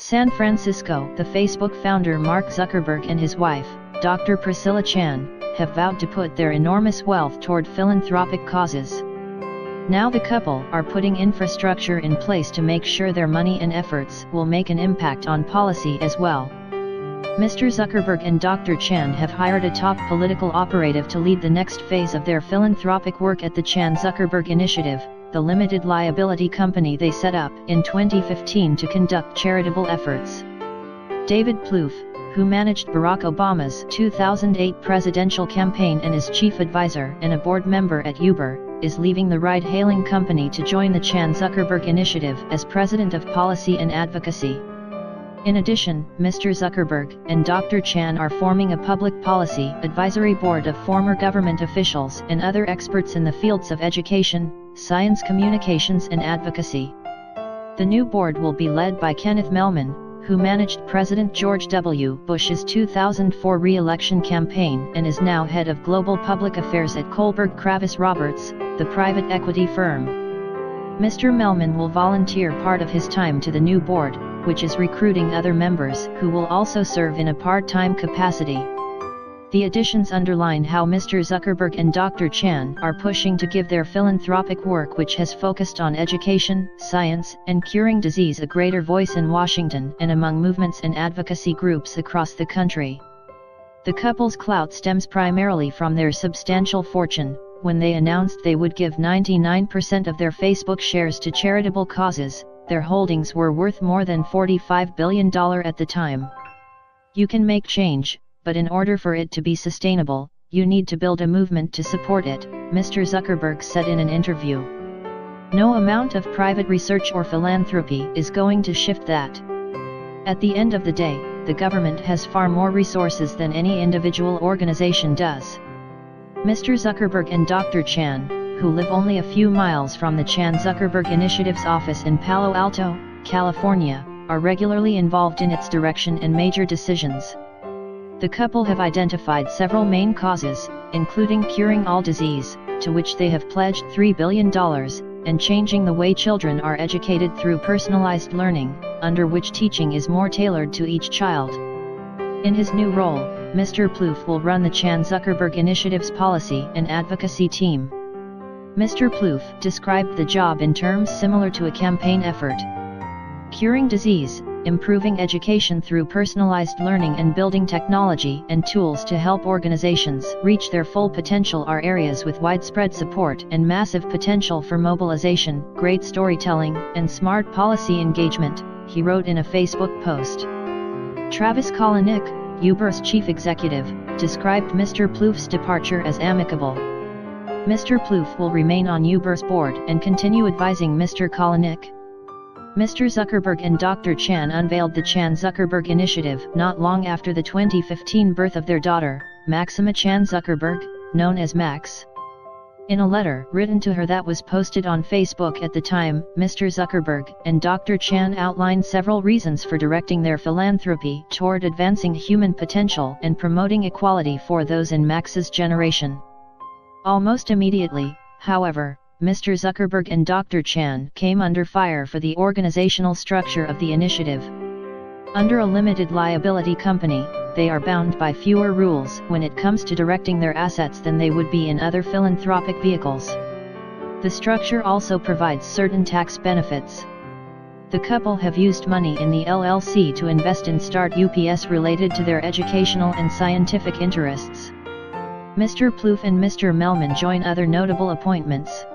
San Francisco, the Facebook founder Mark Zuckerberg and his wife, Dr. Priscilla Chan, have vowed to put their enormous wealth toward philanthropic causes. Now the couple are putting infrastructure in place to make sure their money and efforts will make an impact on policy as well. Mr. Zuckerberg and Dr. Chan have hired a top political operative to lead the next phase of their philanthropic work at the Chan-Zuckerberg Initiative, the limited liability company they set up in 2015 to conduct charitable efforts. David Plouffe, who managed Barack Obama's 2008 presidential campaign and is chief advisor and a board member at Uber, is leaving the ride-hailing company to join the Chan-Zuckerberg Initiative as President of Policy and Advocacy. In addition, Mr. Zuckerberg and Dr. Chan are forming a public policy advisory board of former government officials and other experts in the fields of education, science communications and advocacy. The new board will be led by Kenneth Mellman, who managed President George W. Bush's 2004 re-election campaign and is now head of global public affairs at Kohlberg Kravis Roberts, the private equity firm. Mr. Mellman will volunteer part of his time to the new board, which is recruiting other members who will also serve in a part-time capacity. The additions underline how Mr. Zuckerberg and Dr. Chan are pushing to give their philanthropic work, which has focused on education, science, and curing disease, a greater voice in Washington and among movements and advocacy groups across the country. The couple's clout stems primarily from their substantial fortune. When they announced they would give 99% of their Facebook shares to charitable causes, their holdings were worth more than $45 billion at the time. You can make change, but in order for it to be sustainable, you need to build a movement to support it, Mr. Zuckerberg said in an interview. No amount of private research or philanthropy is going to shift that. At the end of the day, the government has far more resources than any individual organization does. Mr. Zuckerberg and Dr. Chan, who live only a few miles from the Chan-Zuckerberg Initiative's office in Palo Alto, California, are regularly involved in its direction and major decisions. The couple have identified several main causes, including curing all disease, to which they have pledged $3 billion, and changing the way children are educated through personalized learning, under which teaching is more tailored to each child. In his new role, Mr. Plouffe will run the Chan-Zuckerberg Initiative's policy and advocacy team. Mr. Plouffe described the job in terms similar to a campaign effort. Curing disease, improving education through personalized learning, and building technology and tools to help organizations reach their full potential are areas with widespread support and massive potential for mobilization, great storytelling, and smart policy engagement, he wrote in a Facebook post. Travis Kalanick, Uber's chief executive, described Mr. Plouffe's departure as amicable. Mr. Plouffe will remain on Uber's board and continue advising Mr. Kalanick. Mr. Zuckerberg and Dr. Chan unveiled the Chan-Zuckerberg Initiative not long after the 2015 birth of their daughter, Maxima Chan Zuckerberg, known as Max. In a letter written to her that was posted on Facebook at the time, Mr. Zuckerberg and Dr. Chan outlined several reasons for directing their philanthropy toward advancing human potential and promoting equality for those in Max's generation. Almost immediately, however, Mr. Zuckerberg and Dr. Chan came under fire for the organizational structure of the initiative. Under a limited liability company, they are bound by fewer rules when it comes to directing their assets than they would be in other philanthropic vehicles. The structure also provides certain tax benefits. The couple have used money in the LLC to invest in start-ups related to their educational and scientific interests. Mr. Plouffe and Mr. Mellman join other notable appointments.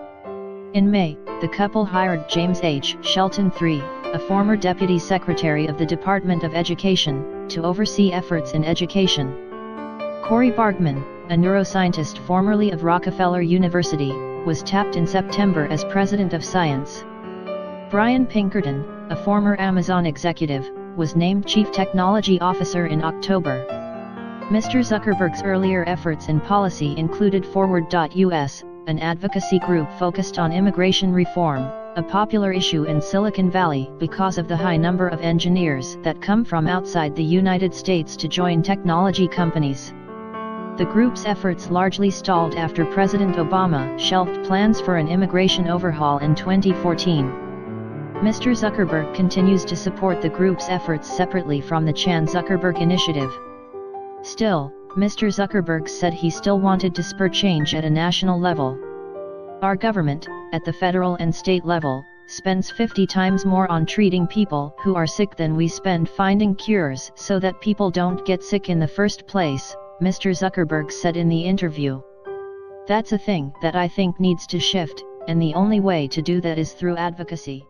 In May, the couple hired James H. Shelton III, a former Deputy Secretary of the Department of Education, to oversee efforts in education. Corey Bargman, a neuroscientist formerly of Rockefeller University, was tapped in September as President of Science. Brian Pinkerton, a former Amazon executive, was named Chief Technology Officer in October. Mr. Zuckerberg's earlier efforts in policy included Forward.us, an advocacy group focused on immigration reform, a popular issue in Silicon Valley because of the high number of engineers that come from outside the United States to join technology companies. The group's efforts largely stalled after President Obama shelved plans for an immigration overhaul in 2014. Mr. Zuckerberg continues to support the group's efforts separately from the Chan Zuckerberg initiative. Still, Mr. Zuckerberg said he still wanted to spur change at a national level. Our government, at the federal and state level, spends 50 times more on treating people who are sick than we spend finding cures so that people don't get sick in the first place, Mr. Zuckerberg said in the interview. That's a thing that I think needs to shift, and the only way to do that is through advocacy.